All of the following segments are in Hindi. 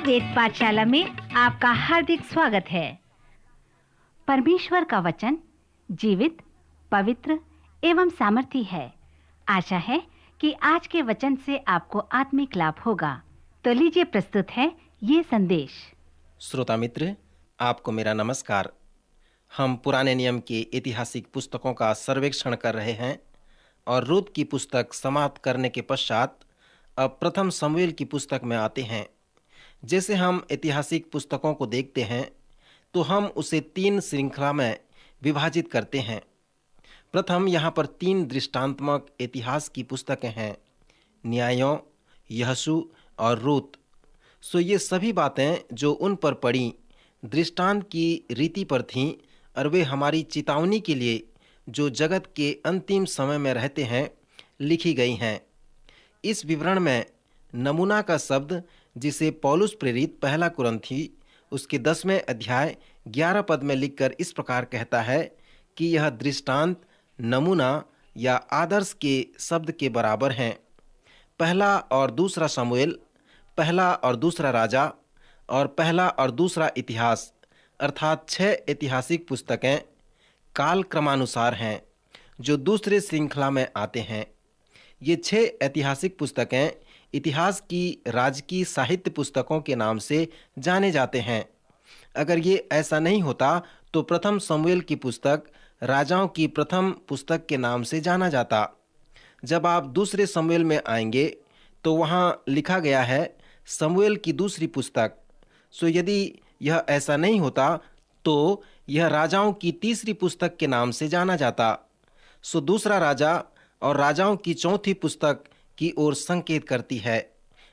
वेद पाठशाला में आपका हार्दिक स्वागत है। परमेश्वर का वचन जीवित, पवित्र एवं सामर्थी है। आशा है कि आज के वचन से आपको आत्मिक लाभ होगा। तो लीजिए प्रस्तुत है ये संदेश। श्रोता मित्र, आपको मेरा नमस्कार। हम पुराने नियम के ऐतिहासिक पुस्तकों का सर्वेक्षण कर रहे हैं और रूत की पुस्तक समाप्त करने के पश्चात अब प्रथम शमूएल की पुस्तक में आते हैं। जैसे हम ऐतिहासिक पुस्तकों को देखते हैं तो हम उसे 3 श्रृंखला में विभाजित करते हैं। प्रथम यहाँ पर 3 दृष्टांतमक इतिहास की पुस्तकें हैं, न्यायों, यहोशू और रूत। सो ये सभी बातें जो उन पर पड़ी दृष्टांत की रीति पर थीं और वे हमारी चेतावनी के लिए जो जगत के अंतिम समय में रहते हैं लिखी गई हैं। इस विवरण में नमूना का शब्द जिसे पौलुस प्रेरित पहला कुरिन्थी उसके 10वें अध्याय 11 पद में लिखकर इस प्रकार कहता है कि यह दृष्टांत नमूना या आदर्श के शब्द के बराबर हैं। पहला और दूसरा शमूएल, पहला और दूसरा राजा और पहला और दूसरा इतिहास अर्थात 6 ऐतिहासिक पुस्तकें काल क्रमानुसार हैं जो दूसरे श्रृंखला में आते हैं। ये 6 ऐतिहासिक पुस्तकें इतिहास की राजकीय साहित्य पुस्तकों के नाम से जाने जाते हैं। अगर ये ऐसा नहीं होता तो प्रथम शमूएल की पुस्तक राजाओं की प्रथम पुस्तक के नाम से जाना जाता। जब आप दूसरे शमूएल में आएंगे तो वहाँ लिखा गया है शमूएल की दूसरी पुस्तक। सो यदि यह ऐसा नहीं होता तो यह राजाओं की तीसरी पुस्तक के नाम से जाना जाता। सो दूसरा राजा और राजाओं की चौथी पुस्तक की ओर संकेत करती है।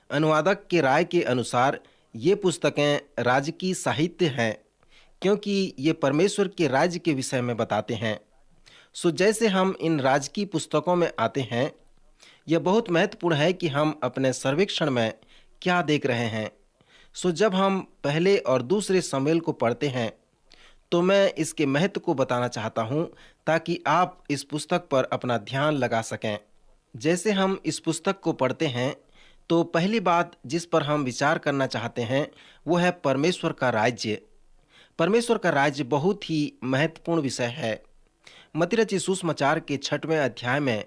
अनुवादक के राय के अनुसार ये पुस्तकें राजकीय साहित्य हैं क्योंकि ये परमेश्वर के राज्य के विषय में बताते हैं। सो जैसे हम इन राजकीय पुस्तकों में आते हैं, यह बहुत महत्वपूर्ण है कि हम अपने सर्वेक्षण में क्या देख रहे हैं। सो जब हम पहले और दूसरे शमूएल को पढ़ते हैं तो मैं इसके महत्व को बताना चाहता हूं ताकि आप इस पुस्तक पर अपना ध्यान लगा सकें। जैसे हम इस पुस्तक को पढ़ते हैं तो पहली बात जिस पर हम विचार करना चाहते हैं वो है परमेश्वर का राज्य। परमेश्वर का राज्य बहुत ही महत्वपूर्ण विषय है। मत्ती रचित सुसमाचार के 6वें अध्याय में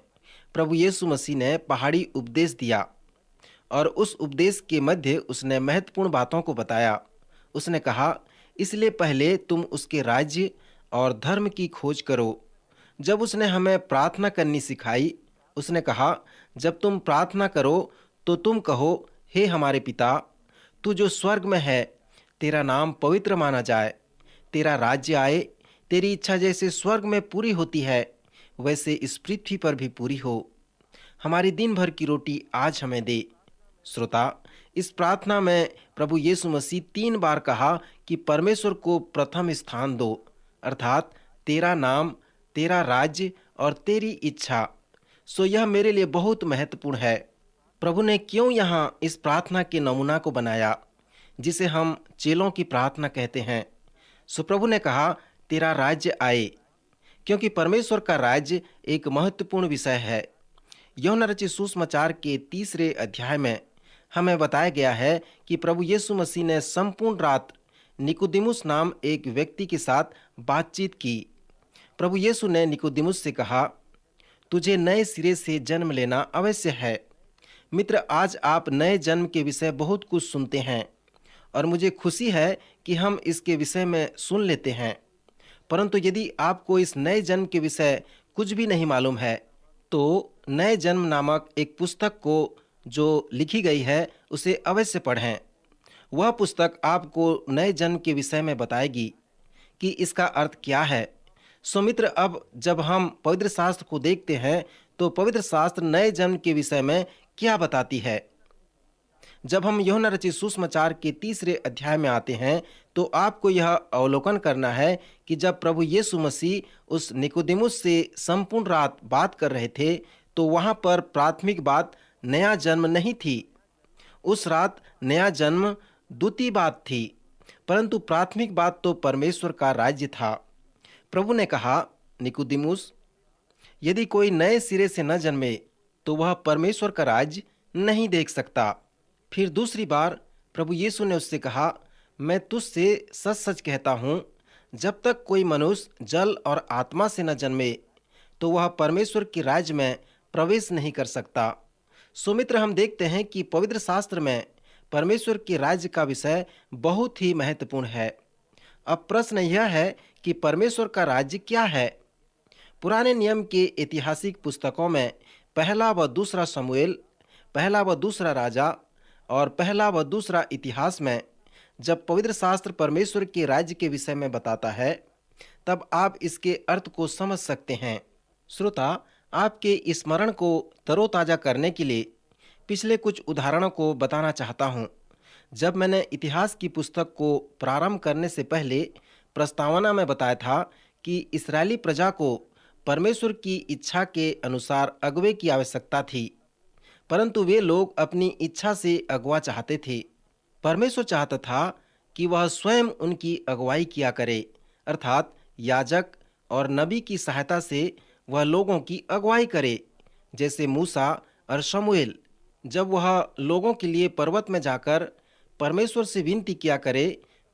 प्रभु यीशु मसीह ने पहाड़ी उपदेश दिया और उस उपदेश के मध्य उसने महत्वपूर्ण बातों को बताया। उसने कहा, इसलिए पहले तुम उसके राज्य और धर्म की खोज करो। जब उसने हमें प्रार्थना करनी सिखाई, उसने कहा, जब तुम प्रार्थना करो तो तुम कहो, हे हमारे पिता, तू जो स्वर्ग में है, तेरा नाम पवित्र माना जाए, तेरा राज्य आए, तेरी इच्छा जैसे स्वर्ग में पूरी होती है वैसे इस पृथ्वी पर भी पूरी हो। हमारी दिन भर की रोटी आज हमें दे। श्रोता, इस प्रार्थना में प्रभु यीशु मसीह 3 बार कहा कि परमेश्वर को प्रथम स्थान दो, अर्थात तेरा नाम, तेरा राज्य और तेरी इच्छा। सो यह मेरे लिए बहुत महत्वपूर्ण है। प्रभु ने क्यों यहाँ इस प्रार्थना के नमूना को बनाया जिसे हम चेलों की प्रार्थना कहते हैं। सो प्रभु ने कहा, तेरा राज्य आए, क्योंकि परमेश्वर का राज्य एक महत्वपूर्ण विषय है। यूहन्ना रचित सुसमाचार के 3 अध्याय में हमें बताया गया है कि प्रभु यीशु मसीह ने संपूर्ण रात निकोदेमुस नाम एक व्यक्ति के साथ बातचीत की। प्रभु यीशु ने निकोदेमुस से कहा, तुझे नए सिरे से जन्म लेना अवश्य है। मित्र, आज आप नए जन्म के विषय बहुत कुछ सुनते हैं और मुझे खुशी है कि हम इसके विषय में सुन लेते हैं। परंतु यदि आपको इस नए जन्म के विषय कुछ भी नहीं मालूम है तो नए जन्म नामक एक पुस्तक को जो लिखी गई है उसे अवश्य पढ़ें। वह पुस्तक आपको नए जन्म के विषय में बताएगी कि इसका अर्थ क्या है। सो मित्र, अब जब हम पवित्र शास्त्र को देखते हैं तो पवित्र शास्त्र नए जन्म के विषय में क्या बताती है। जब हम यूहन्ना रचित सुसमाचार के 3 अध्याय में आते हैं तो आपको यह अवलोकन करना है कि जब प्रभु यीशु मसीह उस निकोदेमुस से संपूर्ण रात बात कर रहे थे तो वहाँ पर प्राथमिक बात नया जन्म नहीं थी। उस रात नया जन्म द्वितीय बात थी, परंतु प्राथमिक बात तो परमेश्वर का राज्य था। प्रभु ने कहा, निकोदेमुस, यदि कोई नए सिरे से न जन्मे तो वह परमेश्वर का राज्य नहीं देख सकता। फिर दूसरी बार प्रभु यीशु ने उससे कहा, मैं तुझसे सच सच कहता हूँ, जब तक कोई मनुष्य जल और आत्मा से न जन्मे तो वह परमेश्वर के राज्य में प्रवेश नहीं कर सकता। सुमित्र, हम देखते हैं कि पवित्र शास्त्र में परमेश्वर के राज्य का विषय बहुत ही महत्वपूर्ण है। अब प्रश्न यह है कि परमेश्वर का राज्य क्या है। पुराने नियम के ऐतिहासिक पुस्तकों में पहला व दूसरा शमूएल, पहला व दूसरा राजा और पहला व दूसरा इतिहास में जब पवित्र शास्त्र परमेश्वर के राज्य के विषय में बताता है, तब आप इसके अर्थ को समझ सकते हैं। श्रोता, आपके स्मरण को तरोताजा करने के लिए पिछले कुछ उदाहरणों को बताना चाहता हूँ। जब मैंने इतिहास की पुस्तक को प्रारंभ करने से पहले प्रस्तावना में बताया था कि इस्राएली प्रजा को परमेश्वर की इच्छा के अनुसार अगुवे की आवश्यकता थी, परंतु वे लोग अपनी इच्छा से अगुवा चाहते थे। परमेश्वर चाहता था कि वह स्वयं उनकी अगुवाई किया करे, अर्थात याजक और नबी की सहायता से वह लोगों की अगुवाई करे। जैसे मूसा और शमूएल, जब वह लोगों के लिए पर्वत में जाकर परमेश्वर से विनती किया करे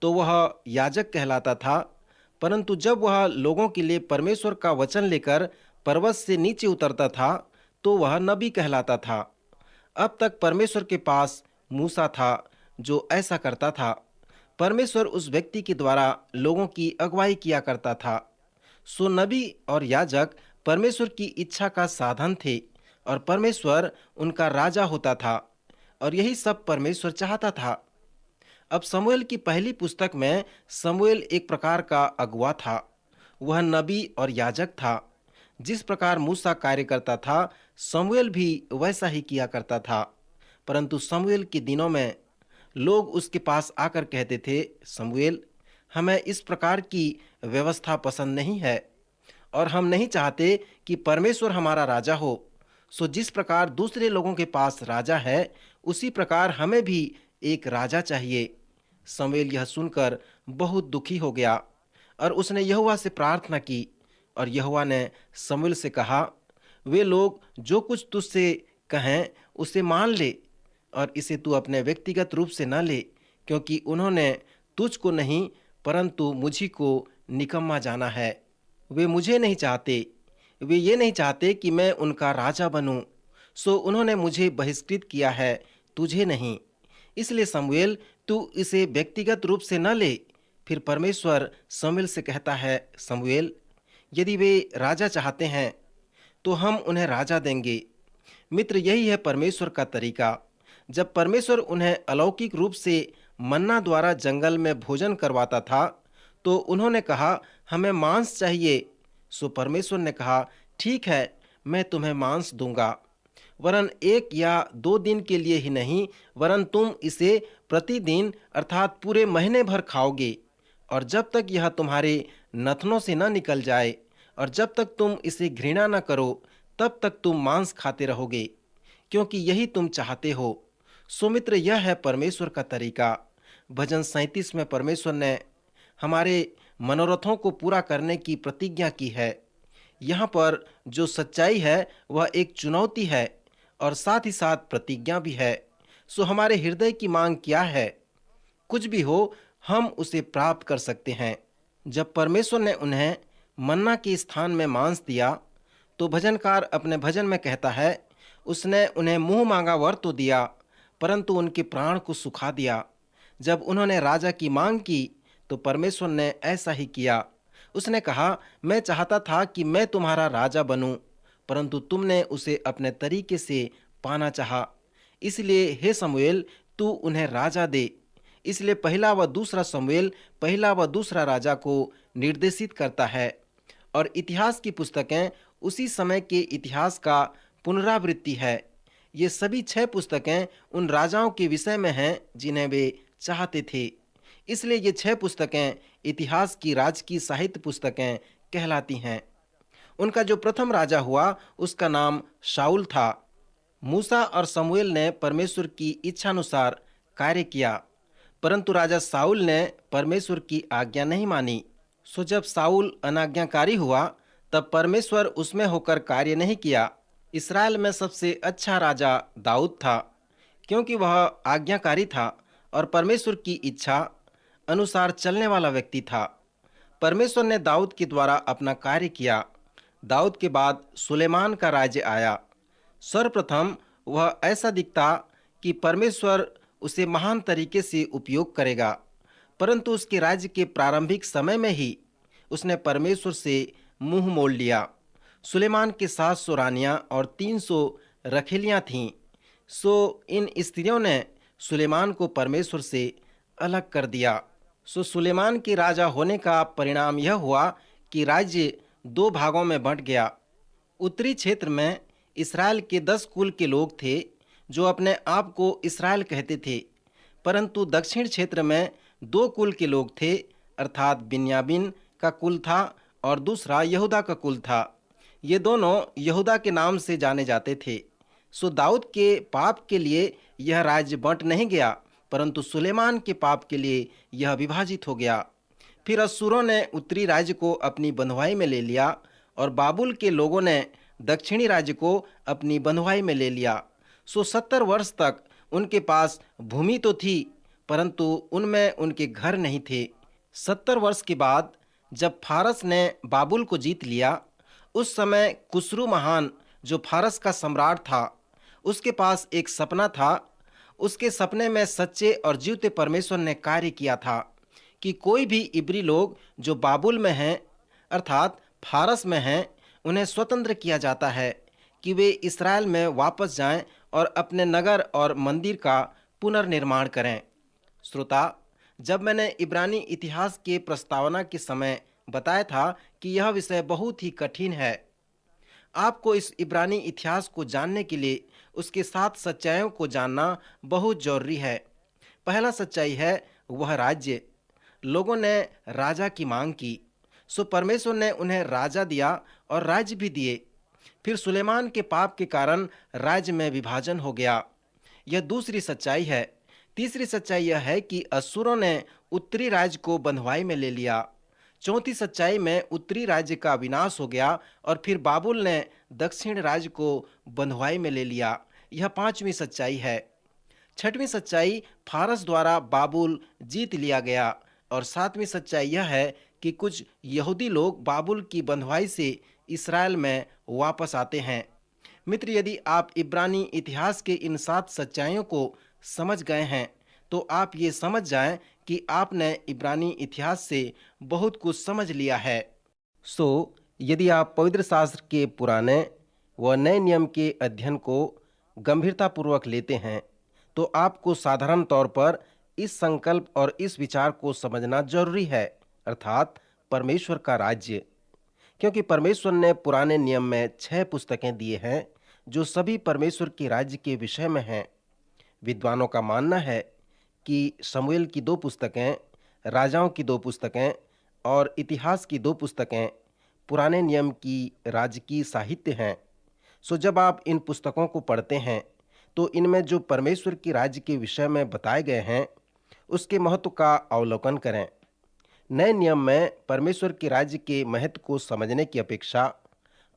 तो वह याजक कहलाता था, परंतु जब वह लोगों के लिए परमेश्वर का वचन लेकर पर्वत से नीचे उतरता था तो वह नबी कहलाता था। अब तक परमेश्वर के पास मूसा था जो ऐसा करता था। परमेश्वर उस व्यक्ति के द्वारा लोगों की अगुवाई किया करता था। सो नबी और याजक परमेश्वर की इच्छा का साधन थे और परमेश्वर उनका राजा होता था, और यही सब परमेश्वर चाहता था। अब शमूएल की पहली पुस्तक में शमूएल एक प्रकार का अगुवा था। वह नबी और याजक था। जिस प्रकार मूसा कार्य करता था, शमूएल भी वैसा ही किया करता था। परंतु शमूएल के दिनों में लोग उसके पास आकर कहते थे, शमूएल, हमें इस प्रकार की व्यवस्था पसंद नहीं है और हम नहीं चाहते कि परमेश्वर हमारा राजा हो। सो जिस प्रकार दूसरे लोगों के पास राजा है, उसी प्रकार हमें भी एक राजा चाहिए। शमूएल यह सुनकर बहुत दुखी हो गया और उसने यहोवा से प्रार्थना की, और यहोवा ने शमूएल से कहा, वे लोग जो कुछ तुझसे कहें उसे मान ले, और इसे तू अपने व्यक्तिगत रूप से न ले, क्योंकि उन्होंने तुझको नहीं परंतु मुझी को निकम्मा जाना है। वे मुझे नहीं चाहते, वे ये नहीं चाहते कि मैं उनका राजा बनूं, सो उन्होंने मुझे बहिष्कृत किया है, तुझे नहीं। इसलिए शमूएल, तू इसे व्यक्तिगत रूप से न ले। फिर परमेश्वर शमूएल से कहता है, शमूएल, यदि वे राजा चाहते हैं तो हम उन्हें राजा देंगे। मित्र, यही है परमेश्वर का तरीका। जब परमेश्वर उन्हें अलौकिक रूप से मन्ना द्वारा जंगल में भोजन करवाता था तो उन्होंने कहा, हमें मांस चाहिए। सो परमेश्वर ने कहा, ठीक है, मैं तुम्हें मांस दूंगा, वरन 1 या 2 दिन के लिए ही नहीं, वरन तुम इसे प्रतिदिन अर्थात पूरे महीने भर खाओगे, और जब तक यह तुम्हारे नथनों से न निकल जाए और जब तक तुम इसे घृणा न करो, तब तक तुम मांस खाते रहोगे, क्योंकि यही तुम चाहते हो। सो मित्र, यह है परमेश्वर का तरीका। भजन 37 में परमेश्वर ने हमारे मनोरथों को पूरा करने की प्रतिज्ञा की है। यहाँ पर जो सच्चाई है वह एक चुनौती है और साथ ही साथ प्रतिज्ञा भी है। सो हमारे हृदय की मांग क्या है? कुछ भी हो, हम उसे प्राप्त कर सकते हैं। जब परमेश्वर ने उन्हें मन्ना के स्थान में मांस दिया तो भजनकार अपने भजन में कहता है, उसने उन्हें मुंह मांगा वर तो दिया, परंतु उनके प्राण को सुखा दिया। जब उन्होंने राजा की मांग की तो परमेश्वर ने ऐसा ही किया। उसने कहा, मैं चाहता था कि मैं तुम्हारा राजा बनूं, परंतु तुमने उसे अपने तरीके से पाना चाहा। इसलिए हे शमूएल, तू उन्हें राजा दे। इसलिए पहला व दूसरा शमूएल पहला व दूसरा राजा को निर्देशित करता है, और इतिहास की पुस्तकें उसी समय के इतिहास का पुनरावृत्ति है। ये सभी 6 पुस्तकें उन राजाओं के विषय में हैं जिन्हें वे चाहते थे। इसलिए ये 6 पुस्तकें इतिहास की राजकीय साहित्य पुस्तकें कहलाती हैं। उनका जो प्रथम राजा हुआ उसका नाम शाऊल था। मूसा और शमूएल ने परमेश्वर की इच्छानुसार कार्य किया, परंतु राजा शाऊल ने परमेश्वर की आज्ञा नहीं मानी। सो जब शाऊल अनाज्ञाकारी हुआ तब परमेश्वर उसमें होकर कार्य नहीं किया। इसराइल में सबसे अच्छा राजा दाऊद था, क्योंकि वह आज्ञाकारी था और परमेश्वर की इच्छा अनुसार चलने वाला व्यक्ति था। परमेश्वर ने दाऊद के द्वारा अपना कार्य किया। दाऊद के बाद सुलेमान का राज्य आया। सर्वप्रथम वह ऐसा दिखता कि परमेश्वर उसे महान तरीके से उपयोग करेगा, परंतु उसके राज्य के प्रारंभिक समय में ही उसने परमेश्वर से मुंह मोड़ लिया। सुलेमान के 700 रानियां और 300 रखेलियां थीं। सो इन स्त्रियों ने सुलेमान को परमेश्वर से अलग कर दिया। सो सुलेमान के राजा होने का परिणाम यह हुआ कि राज्य 2 भागों में बंट गया। उत्तरी क्षेत्र में इस्राएल के 10 कुल के लोग थे जो अपने आप को इस्राएल कहते थे, परंतु दक्षिण क्षेत्र में 2 कुल के लोग थे, अर्थात बिन्यामीन का कुल था और दूसरा यहूदा का कुल था। ये दोनों यहूदा के नाम से जाने जाते थे। सो दाऊद के पाप के लिए यह राज्य बंट नहीं गया, परंतु सुलेमान के पाप के लिए यह विभाजित हो गया। फिर अश्शूरों ने उत्तरी राज्य को अपनी बंधुआई में ले लिया और बाबुल के लोगों ने दक्षिणी राज्य को अपनी बंधुआई में ले लिया। सो 70 वर्ष तक उनके पास भूमि तो थी, परंतु उनमें उनके घर नहीं थे। 70 वर्ष के बाद जब फारस ने बाबुल को जीत लिया, उस समय कुसरू महान जो फारस का सम्राट था, उसके पास एक सपना था। उसके सपने में सच्चे और जीवते परमेश्वर ने कार्य किया था कि कोई भी इब्री लोग जो बाबुल में हैं, अर्थात फारस में हैं, उन्हें स्वतंत्र किया जाता है कि वे इस्राएल में वापस जाएं और अपने नगर और मंदिर का पुनर्निर्माण करें। श्रोता, जब मैंने इब्रानी इतिहास के प्रस्तावना के समय बताया था कि यह विषय बहुत ही कठिन है, आपको इस इब्रानी इतिहास को जानने के लिए उसके 7 सच्चाइयों को जानना बहुत जरूरी है। पहला सच्चाई है वह राज्य। लोगों ने राजा की मांग की, सो परमेश्वर ने उन्हें राजा दिया और राज्य भी दिए। फिर सुलेमान के पाप के कारण राज्य में विभाजन हो गया। यह दूसरी सच्चाई है। तीसरी सच्चाई यह है कि अश्शूरों ने उत्तरी राज्य को बंधुआई में ले लिया। चौथी सच्चाई में उत्तरी राज्य का विनाश हो गया और फिर बाबुल ने दक्षिण राज्य को बंधुआई में ले लिया। यह 5वीं सच्चाई है। 6वीं सच्चाई फारस द्वारा बाबुल जीत लिया गया और 7वीं सच्चाई यह है कि कुछ यहूदी लोग बाबुल की बंधुआई से इस्राएल में वापस आते हैं। मित्र, यदि आप इब्रानी इतिहास के इन 7 सच्चाइयों को समझ गए हैं तो आप ये समझ जाएं कि आपने इब्रानी इतिहास से बहुत कुछ समझ लिया है। यदि आप पवित्र शास्त्र के पुराने व नए नियम के अध्ययन को गंभीरतापूर्वक लेते हैं तो आपको साधारण तौर पर इस संकल्प और इस विचार को समझना जरूरी है, अर्थात परमेश्वर का राज्य। क्योंकि परमेश्वर ने पुराने नियम में 6 पुस्तकें दिए हैं जो सभी परमेश्वर के राज्य के विषय में हैं। विद्वानों का मानना है कि शमूएल की 2 पुस्तकें, राजाओं की 2 पुस्तकें और इतिहास की 2 पुस्तकें पुराने नियम की राजकीय साहित्य हैं। जब आप इन पुस्तकों को पढ़ते हैं तो इनमें जो परमेश्वर के राज्य के विषय में बताए गए हैं उसके महत्व का अवलोकन करें। नए नियम में परमेश्वर के राज्य के महत्व को समझने की अपेक्षा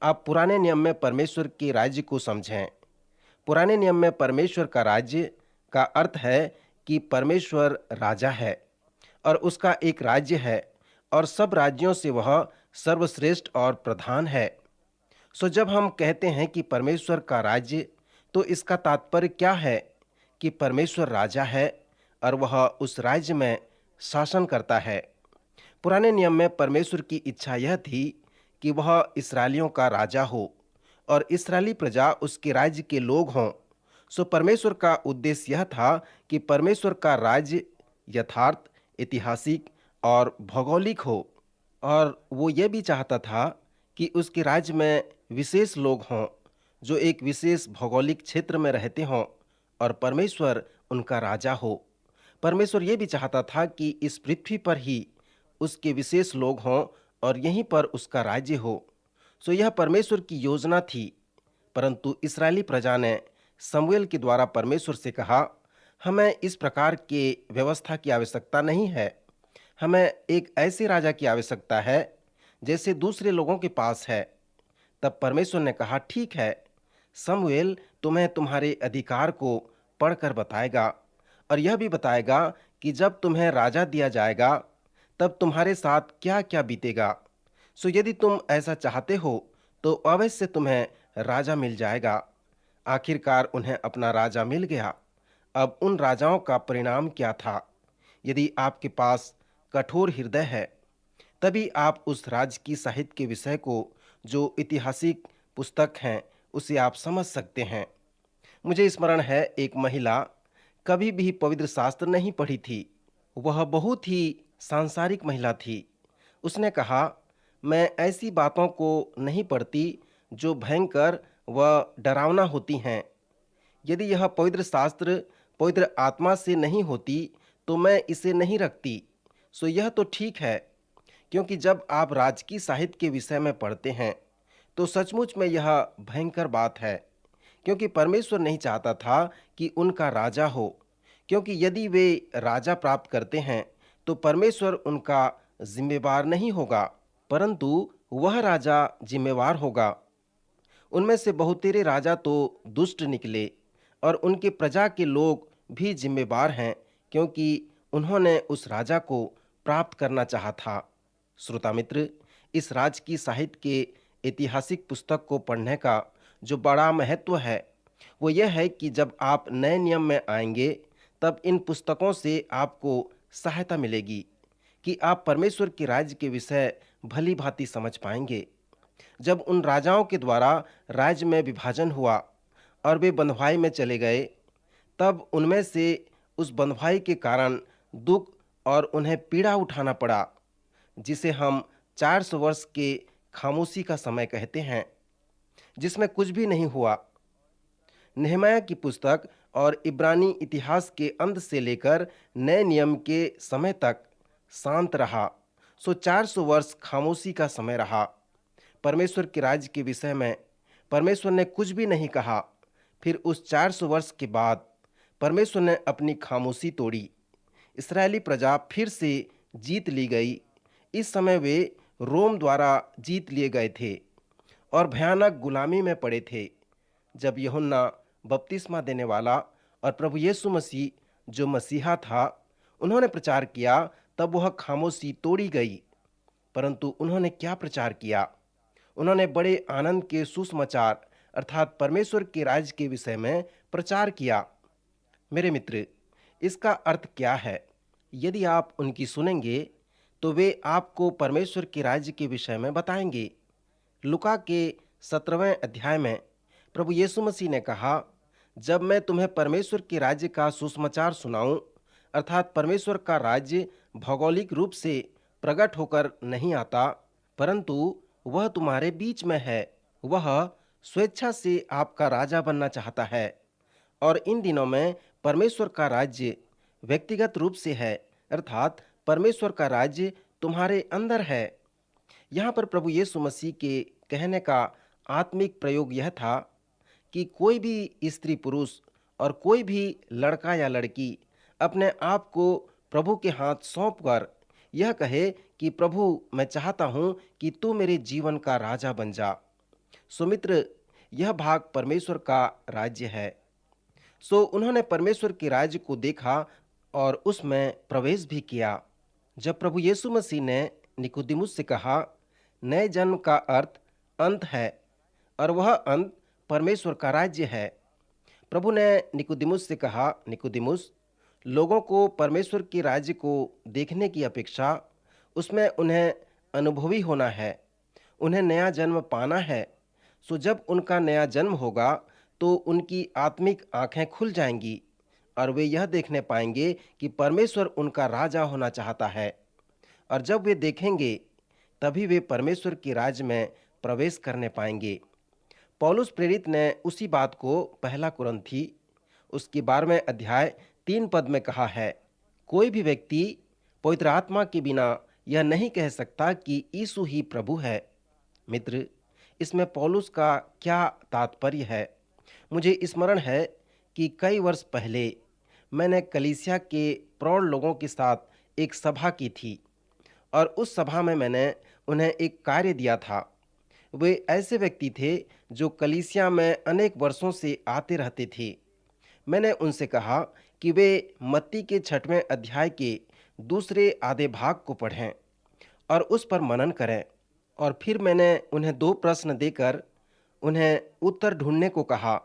आप पुराने नियम में परमेश्वर के राज्य को समझें। पुराने नियम में परमेश्वर का राज्य का अर्थ है कि परमेश्वर राजा है और उसका एक राज्य है और सब राज्यों से वह सर्वश्रेष्ठ और प्रधान है। जब हम कहते हैं कि परमेश्वर का राज्य, तो इसका तात्पर्य क्या है कि परमेश्वर राजा है और वह उस राज्य में शासन करता है। पुराने नियम में परमेश्वर की इच्छा यह थी कि वह इस्राएलियों का राजा हो और इस्राएली प्रजा उसके राज्य के लोग हों। परमेश्वर का उद्देश्य यह था कि परमेश्वर का राज्य यथार्थ, ऐतिहासिक और भौगोलिक हो, और वो ये भी चाहता था कि उसके राज्य में विशेष लोग हों जो एक विशेष भौगोलिक क्षेत्र में रहते हों और परमेश्वर उनका राजा हो। परमेश्वर ये भी चाहता था कि इस पृथ्वी पर ही उसके विशेष लोग हों और यहीं पर उसका राज्य हो। यह परमेश्वर की योजना थी, परंतु इस्राएली प्रजा ने शमूएल के द्वारा परमेश्वर से कहा, हमें इस प्रकार के व्यवस्था की आवश्यकता नहीं है, हमें एक ऐसे राजा की आवश्यकता है जैसे दूसरे लोगों के पास है। तब परमेश्वर ने कहा, ठीक है, शमूएल तुम्हें तुम्हारे अधिकार को पढ़कर बताएगा और यह भी बताएगा कि जब तुम्हें राजा दिया जाएगा तब तुम्हारे साथ क्या क्या बीतेगा। सो यदि तुम ऐसा चाहते हो तो अवश्य तुम्हें राजा मिल जाएगा। आखिरकार उन्हें अपना राजा मिल गया। अब उन राजाओं का परिणाम क्या था? यदि आपके पास कठोर हृदय है तभी आप उस राज्य की साहित्य के विषय को, जो ऐतिहासिक पुस्तक हैं, उसे आप समझ सकते हैं। मुझे स्मरण है, एक महिला कभी भी पवित्र शास्त्र नहीं पढ़ी थी। वह बहुत ही सांसारिक महिला थी। उसने कहा, मैं ऐसी बातों को नहीं पढ़ती जो भयंकर व डरावना होती हैं। यदि यह पवित्र शास्त्र पवित्र आत्मा से नहीं होती तो मैं इसे नहीं रखती। सो यह तो ठीक है, क्योंकि जब आप राजकीय साहित्य के विषय में पढ़ते हैं तो सचमुच में यह भयंकर बात है, क्योंकि परमेश्वर नहीं चाहता था कि उनका राजा हो। क्योंकि यदि वे राजा प्राप्त करते हैं तो परमेश्वर उनका जिम्मेवार नहीं होगा, परंतु वह राजा जिम्मेवार होगा। उनमें से बहुतेरे राजा तो दुष्ट निकले और उनके प्रजा के लोग भी जिम्मेवार हैं, क्योंकि उन्होंने उस राजा को प्राप्त करना चाहा था। श्रोता मित्र, इस राज की साहित्य के ऐतिहासिक पुस्तक को पढ़ने का जो बड़ा महत्व है वो यह है कि जब आप नए नियम में आएंगे तब इन पुस्तकों से आपको सहायता मिलेगी कि आप परमेश्वर के राज्य के विषय भली भांति समझ पाएंगे। जब उन राजाओं के द्वारा राज्य में विभाजन हुआ और वे बंधुआई में चले गए, तब उनमें से उस बंधुआई के कारण दुख और उन्हें पीड़ा उठाना पड़ा, जिसे हम 400 वर्ष के खामोशी का समय कहते हैं, जिसमें कुछ भी नहीं हुआ। नेहमाया की पुस्तक और इब्रानी इतिहास के अंत से लेकर नए नियम के समय तक शांत रहा। सो 400 वर्ष खामोशी का समय रहा। परमेश्वर के राज्य के विषय में परमेश्वर ने कुछ भी नहीं कहा। फिर उस 400 वर्ष के बाद परमेश्वर ने अपनी खामोशी तोड़ी। इस्राएली प्रजा फिर से जीत ली गई। इस समय वे रोम द्वारा जीत लिए गए थे और भयानक गुलामी में पड़े थे। जब यूहन्ना बपतिस्मा देने वाला और प्रभु यीशु मसीह जो मसीहा था, उन्होंने प्रचार किया, तब वह खामोशी तोड़ी गई। परंतु उन्होंने क्या प्रचार किया? उन्होंने बड़े आनंद के सुसमाचार अर्थात परमेश्वर के राज्य के विषय में प्रचार किया। मेरे मित्र, इसका अर्थ क्या है? यदि आप उनकी सुनेंगे तो वे आपको परमेश्वर के राज्य के विषय में बताएंगे। लुका के 17वें अध्याय में प्रभु यीशु मसीह ने कहा, जब मैं तुम्हें परमेश्वर के राज्य का सुसमाचार सुनाऊं, अर्थात परमेश्वर का राज्य भौगोलिक रूप से प्रकट होकर नहीं आता, परंतु वह तुम्हारे बीच में है। वह स्वेच्छा से आपका राजा बनना चाहता है। और इन दिनों में परमेश्वर का राज्य व्यक्तिगत रूप से है, अर्थात परमेश्वर का राज्य तुम्हारे अंदर है। यहाँ पर प्रभु यीशु मसीह के कहने का आत्मिक प्रयोग यह था कि कोई भी स्त्री पुरुष और कोई भी लड़का या लड़की अपने आप को प्रभु के हाथ सौंपकर यह कहे कि प्रभु, मैं चाहता हूँ कि तू मेरे जीवन का राजा बन जा। सो मित्र, यह भाग परमेश्वर का राज्य है। सो उन्होंने परमेश्वर के राज्य को देखा और उसमें प्रवेश भी किया। जब प्रभु यीशु मसीह ने निकोदेमुस से कहा, नए जन्म का अर्थ अंत है और वह अंत परमेश्वर का राज्य है। प्रभु ने निकोदेमुस से कहा, निकोदेमुस, लोगों को परमेश्वर के राज्य को देखने की अपेक्षा उसमें उन्हें अनुभवी होना है, उन्हें नया जन्म पाना है। सो जब उनका नया जन्म होगा तो उनकी आत्मिक आंखें खुल जाएंगी और वे यह देखने पाएंगे कि परमेश्वर उनका राजा होना चाहता है। और जब वे देखेंगे तभी वे परमेश्वर के राज्य में प्रवेश करने पाएंगे। पौलुस प्रेरित ने उसी बात को पहला कुरिन्थी उसके 12वें अध्याय 3 पद में कहा है, कोई भी व्यक्ति पवित्र आत्मा के बिना यह नहीं कह सकता कि यीशु ही प्रभु है। मित्र, इसमें पौलुस का क्या तात्पर्य है? मुझे स्मरण है कि कई वर्ष पहले मैंने कलीसिया के प्रौढ़ लोगों के साथ एक सभा की थी और उस सभा में मैंने उन्हें एक कार्य दिया था। वे ऐसे व्यक्ति थे जो कलीसिया में अनेक वर्षों से आते रहते थे। मैंने उनसे कहा कि वे मत्ती के 6वें अध्याय के दूसरे आधे भाग को पढ़ें और उस पर मनन करें। और फिर मैंने उन्हें 2 प्रश्न देकर उन्हें उत्तर ढूंढने को कहा।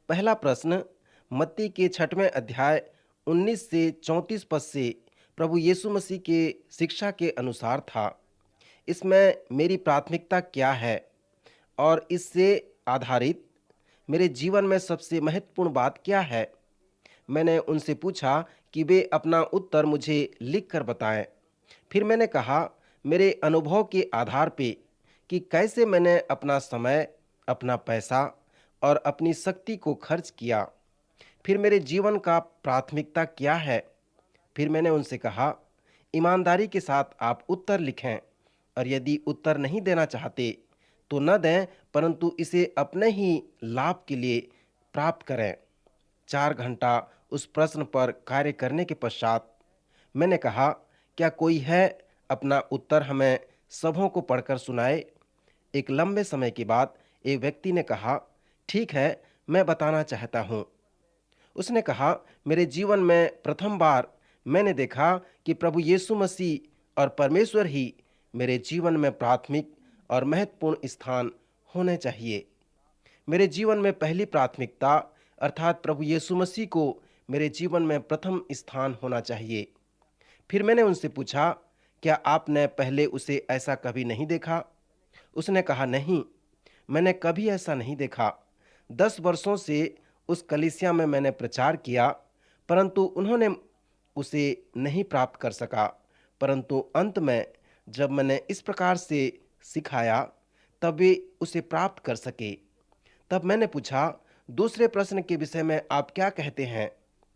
पहला प्रश्न मत्ती के 6वें अध्याय 19 से 34 पद से प्रभु यीशु मसीह के शिक्षा के अनुसार था। इसमें मेरी प्राथमिकता क्या है और इससे आधारित मेरे जीवन में सबसे महत्वपूर्ण बात क्या है। मैंने उनसे पूछा कि वे अपना उत्तर मुझे लिखकर बताएं। फिर मैंने कहा मेरे अनुभव के आधार पे कि कैसे मैंने अपना समय, अपना पैसा और अपनी शक्ति को खर्च किया। फिर मेरे जीवन का प्राथमिकता क्या है। फिर मैंने उनसे कहा ईमानदारी के साथ आप उत्तर लिखें और यदि उत्तर नहीं देना चाहते तो न दें, परंतु इसे अपने ही लाभ के लिए प्राप्त करें। 4 घंटा उस प्रश्न पर कार्य करने के पश्चात मैंने कहा क्या कोई है अपना उत्तर हमें सबों को पढ़कर सुनाए। एक लंबे समय के बाद एक व्यक्ति ने कहा ठीक है, मैं बताना चाहता हूँ। उसने कहा मेरे जीवन में प्रथम बार मैंने देखा कि प्रभु यीशु मसीह और परमेश्वर ही मेरे जीवन में प्राथमिक और महत्वपूर्ण स्थान होने चाहिए। मेरे जीवन में पहली प्राथमिकता अर्थात प्रभु यीशु मसीह को मेरे जीवन में प्रथम स्थान होना चाहिए। फिर मैंने उनसे पूछा क्या आपने पहले उसे ऐसा कभी नहीं देखा। उसने कहा नहीं, मैंने कभी ऐसा नहीं देखा। 10 वर्षों से उस कलीसिया में मैंने प्रचार किया, परंतु उन्होंने उसे नहीं प्राप्त कर सका। परंतु अंत में जब मैंने इस प्रकार से सिखाया तब वे उसे प्राप्त कर सके। तब मैंने पूछा दूसरे प्रश्न के विषय में आप क्या कहते हैं,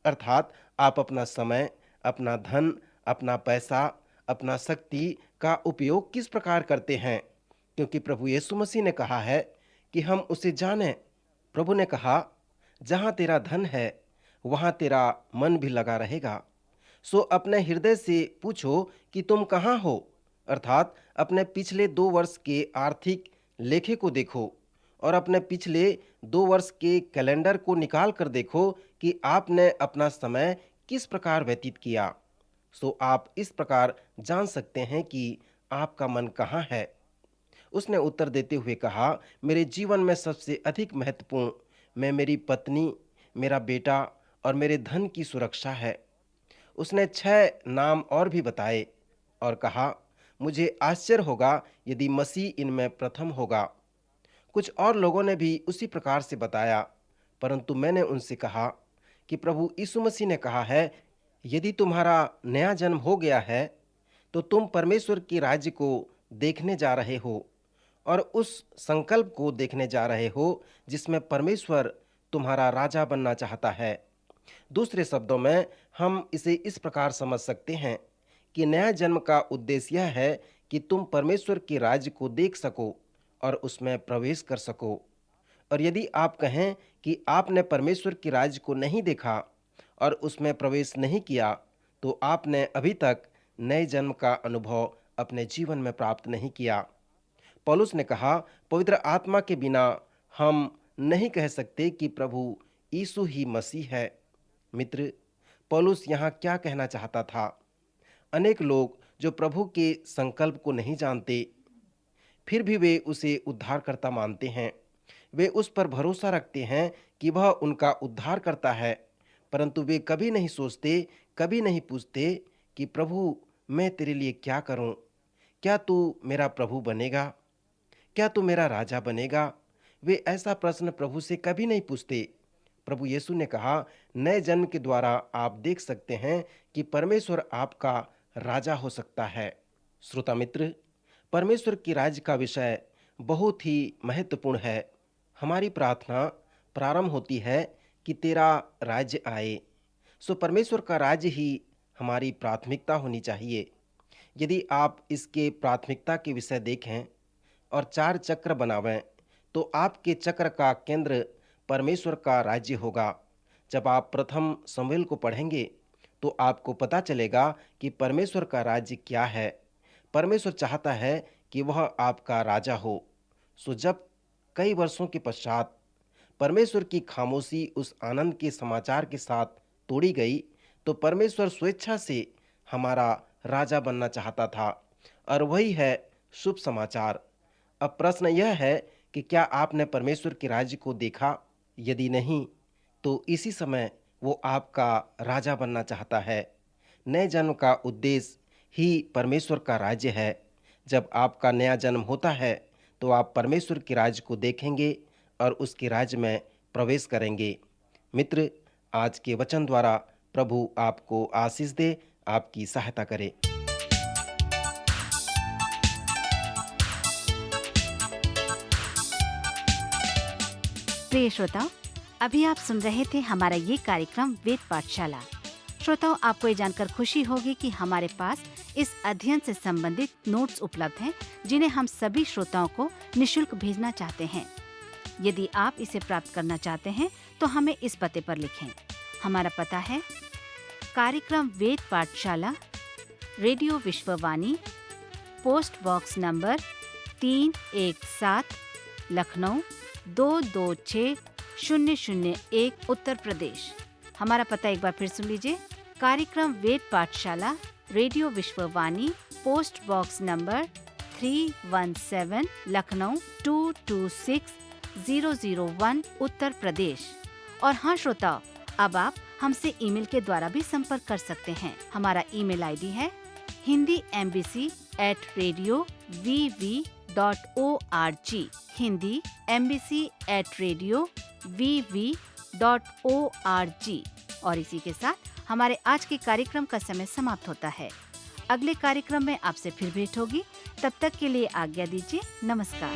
अर्थात आप अपना समय, अपना धन, अपना पैसा, अपना शक्ति का उपयोग किस प्रकार करते हैं, क्योंकि प्रभु यीशु मसीह ने कहा है कि हम उसे जानें। प्रभु ने कहा जहाँ तेरा धन है वहाँ तेरा मन भी लगा रहेगा। सो अपने हृदय से पूछो कि तुम कहाँ हो, अर्थात अपने पिछले 2 वर्ष के आर्थिक लेखे को देखो और अपने पिछले 2 वर्ष के कैलेंडर को निकाल कर देखो कि आपने अपना समय किस प्रकार व्यतीत किया। सो आप इस प्रकार जान सकते हैं कि आपका मन कहाँ है। उसने उत्तर देते हुए कहा मेरे जीवन में सबसे अधिक महत्वपूर्ण मैं मेरी पत्नी, मेरा बेटा और मेरे धन की सुरक्षा है। उसने 6 नाम और भी बताए और कहा मुझे आश्चर्य होगा यदि मसीह इनमें प्रथम होगा। कुछ और लोगों ने भी उसी प्रकार से बताया, परंतु मैंने उनसे कहा कि प्रभु यीशु मसीह ने कहा है यदि तुम्हारा नया जन्म हो गया है तो तुम परमेश्वर के राज्य को देखने जा रहे हो और उस संकल्प को देखने जा रहे हो जिसमें परमेश्वर तुम्हारा राजा बनना चाहता है। दूसरे शब्दों में हम इसे इस प्रकार समझ सकते हैं कि नया जन्म का उद्देश्य यह है कि तुम परमेश्वर के राज्य को देख सको और उसमें प्रवेश कर सको। और यदि आप कहें कि आपने परमेश्वर के राज्य को नहीं देखा और उसमें प्रवेश नहीं किया तो आपने अभी तक नए जन्म का अनुभव अपने जीवन में प्राप्त नहीं किया। पौलुस ने कहा पवित्र आत्मा के बिना हम नहीं कह सकते कि प्रभु यीशु ही मसीह है। मित्र, पौलुस यहाँ क्या कहना चाहता था? अनेक लोग जो प्रभु के संकल्प को नहीं जानते फिर भी वे उसे उद्धारकर्ता मानते हैं। वे उस पर भरोसा रखते हैं कि वह उनका उद्धार करता है, परंतु वे कभी नहीं सोचते, कभी नहीं पूछते कि प्रभु मैं तेरे लिए क्या करूं? क्या तू मेरा प्रभु बनेगा? क्या तू मेरा राजा बनेगा? वे ऐसा प्रश्न प्रभु से कभी नहीं पूछते। प्रभु यीशु ने कहा नए जन्म के द्वारा आप देख सकते हैं कि परमेश्वर आपका राजा हो सकता है। श्रोता मित्र, परमेश्वर के राज्य का विषय बहुत ही महत्वपूर्ण है। हमारी प्रार्थना प्रारंभ होती है कि तेरा राज्य आए। सो परमेश्वर का राज्य ही हमारी प्राथमिकता होनी चाहिए। यदि आप इसके प्राथमिकता के विषय देखें और 4 चक्र बनावें तो आपके चक्र का केंद्र परमेश्वर का राज्य होगा। जब आप प्रथम शमूएल को पढ़ेंगे तो आपको पता चलेगा कि परमेश्वर का राज्य क्या है। परमेश्वर चाहता है कि वह आपका राजा हो। सो जब कई वर्षों के पश्चात परमेश्वर की खामोशी उस आनंद के समाचार के साथ तोड़ी गई तो परमेश्वर स्वेच्छा से हमारा राजा बनना चाहता था, और वही है शुभ समाचार। अब प्रश्न यह है कि क्या आपने परमेश्वर के राज्य को देखा? यदि नहीं, तो इसी समय वो आपका राजा बनना चाहता है। नए जन्म का उद्देश्य ही परमेश्वर का राज्य है। जब आपका नया जन्म होता है तो आप परमेश्वर के राज्य को देखेंगे और उसके राज्य में प्रवेश करेंगे। मित्र, आज के वचन द्वारा प्रभु आपको आशीष दे, आपकी सहायता करे। प्रिय श्रोताओ, अभी आप सुन रहे थे हमारा ये कार्यक्रम वेद पाठशाला। श्रोताओं, आपको ये जानकर खुशी होगी कि हमारे पास इस अध्ययन से संबंधित नोट्स उपलब्ध हैं, जिन्हें हम सभी श्रोताओं को निशुल्क भेजना चाहते हैं। यदि आप इसे प्राप्त करना चाहते हैं तो हमें इस पते पर लिखें। हमारा पता है कार्यक्रम Ved Pathshala, radio Vishwavani, post box number 317, Lucknow 226001, Uttar Pradesh. हमारा पता एक बार फिर सुन लीजिए। कार्यक्रम Ved Pathshala, radio Vishwavani, post box number 317, Lucknow 226001, Uttar Pradesh. और हाँ श्रोताओ, अब आप हमसे ईमेल के द्वारा भी संपर्क कर सकते हैं। हमारा ईमेल आईडी है hindiembassy@radiovv.org, hindiembassy@radiovv.org। और इसी के साथ हमारे आज के कार्यक्रम का समय समाप्त होता है। अगले कार्यक्रम में आपसे फिर भेंट होगी। तब तक के लिए आज्ञा दीजिए। नमस्कार।